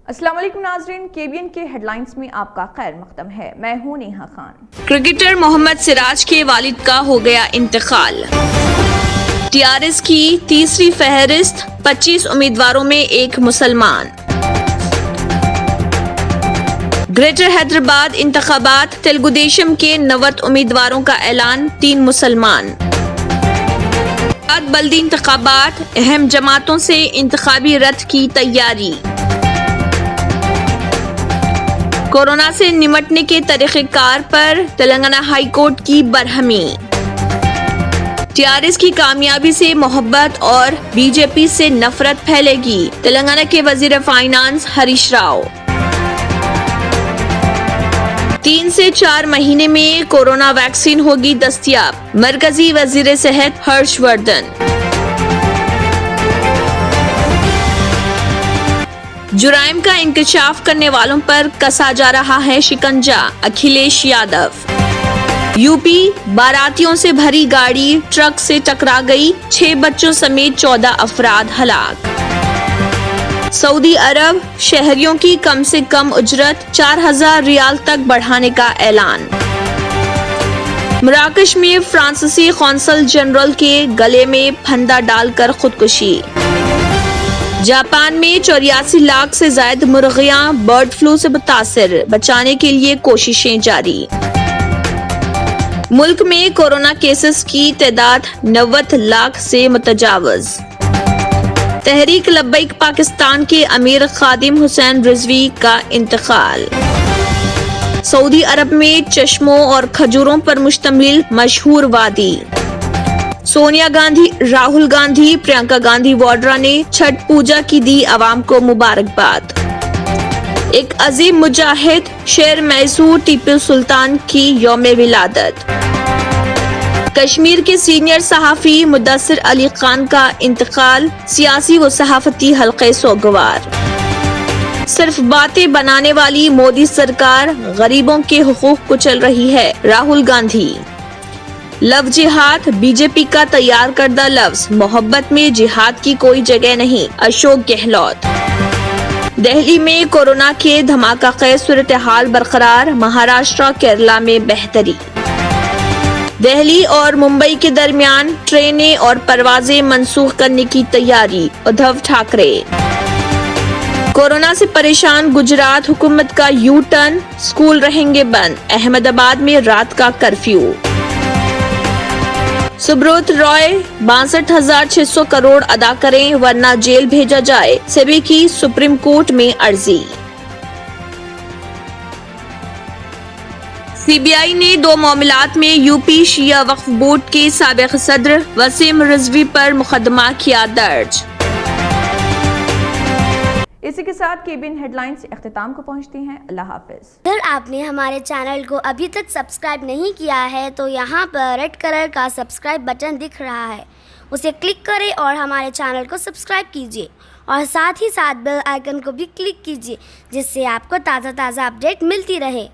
السلام علیکم ناظرین، KBN کے ہیڈ لائنز میں آپ کا خیر مقدم ہے۔ میں ہوں نیہا خان۔ کرکٹر محمد سراج کے والد کا ہو گیا انتقال۔ TRS کی تیسری فہرست، 25 امیدواروں میں ایک مسلمان۔ گریٹر حیدرآباد انتخابات، تلگو دیشم کے 90 امیدواروں کا اعلان، 3 مسلمان۔ بلدی انتخابات، اہم جماعتوں سے انتخابی رتھ کی تیاری۔ کورونا سے نمٹنے کے طریقہ کار پر تلنگانہ ہائی کورٹ کی برہمی۔ TRS کی کامیابی سے محبت اور BJP سے نفرت پھیلے گی، تلنگانہ کے وزیر فائنانس ہریش راؤ۔ 3 سے 4 مہینے میں کورونا ویکسین ہوگی دستیاب، مرکزی وزیر صحت ہرش وردھن۔ جرائم کا انکشاف کرنے والوں پر کسا جا رہا ہے شکنجہ، اکھلیش یادو۔ UP، باراتیوں سے بھری گاڑی ٹرک سے ٹکرا گئی، 6 بچوں سمیت 14 افراد ہلاک۔ سعودی عرب، شہریوں کی کم سے کم اجرت 4000 ریال تک بڑھانے کا اعلان۔ مراکش میں فرانسیسی قونصل جنرل کے گلے میں پھندا ڈال کر خودکشی۔ جاپان میں 84 لاکھ سے زائد مرغیاں برڈ فلو سے متاثر، بچانے کے لیے کوششیں جاری۔ ملک میں کورونا کیسز کی تعداد 90 لاکھ سے متجاوز۔ تحریک لبیک پاکستان کے امیر خادم حسین رضوی کا انتقال۔ سعودی عرب میں چشموں اور کھجوروں پر مشتمل مشہور وادی۔ سونیا گاندھی، راہل گاندھی، پرینکا گاندھی واڈرا نے چھٹ پوجا کی دی عوام کو مبارکباد۔ ایک عظیم مجاہد، شیر میسور ٹیپو سلطان کی یوم ولادت۔ کشمیر کے سینئر صحافی مدثر علی خان کا انتقال، سیاسی و صحافتی حلقے سوگوار۔ صرف باتیں بنانے والی مودی سرکار غریبوں کے حقوق کچل رہی ہے، راہل گاندھی۔ لو جہاد، BJP کا تیار کردہ لفظ، محبت میں جہاد کی کوئی جگہ نہیں، اشوک گہلوت۔ دہلی میں کورونا کے دھماکہ خیز صورتحال برقرار، مہاراشٹر کیرلا میں بہتری۔ دہلی اور ممبئی کے درمیان ٹرینیں اور پروازیں منسوخ کرنے کی تیاری، ادھو ٹھاکرے۔ کورونا سے پریشان گجرات، حکومت کا یو ٹرن، اسکول رہیں گے بند، احمد آباد میں رات کا کرفیو۔ سبروت رائے، 62,600 کروڑ ادا کریں ورنہ جیل بھیجا جائے، سیبی کی سپریم کورٹ میں عرضی۔ CBI نے 2 معاملات میں UP شیعہ وقف بورڈ کے سابق صدر وسیم رضوی پر مقدمہ کیا درج۔ اسی کے ساتھ KBN ہیڈ لائنز اختتام کو پہنچتی ہیں۔ اللہ حافظ۔ اگر آپ نے ہمارے چینل کو ابھی تک سبسکرائب نہیں کیا ہے تو یہاں پر ریڈ کلر کا سبسکرائب بٹن دکھ رہا ہے، اسے کلک کریں اور ہمارے چینل کو سبسکرائب کیجیے اور ساتھ ہی ساتھ بیل آئیکن کو بھی کلک کیجیے، جس سے آپ کو تازہ اپڈیٹ ملتی رہے۔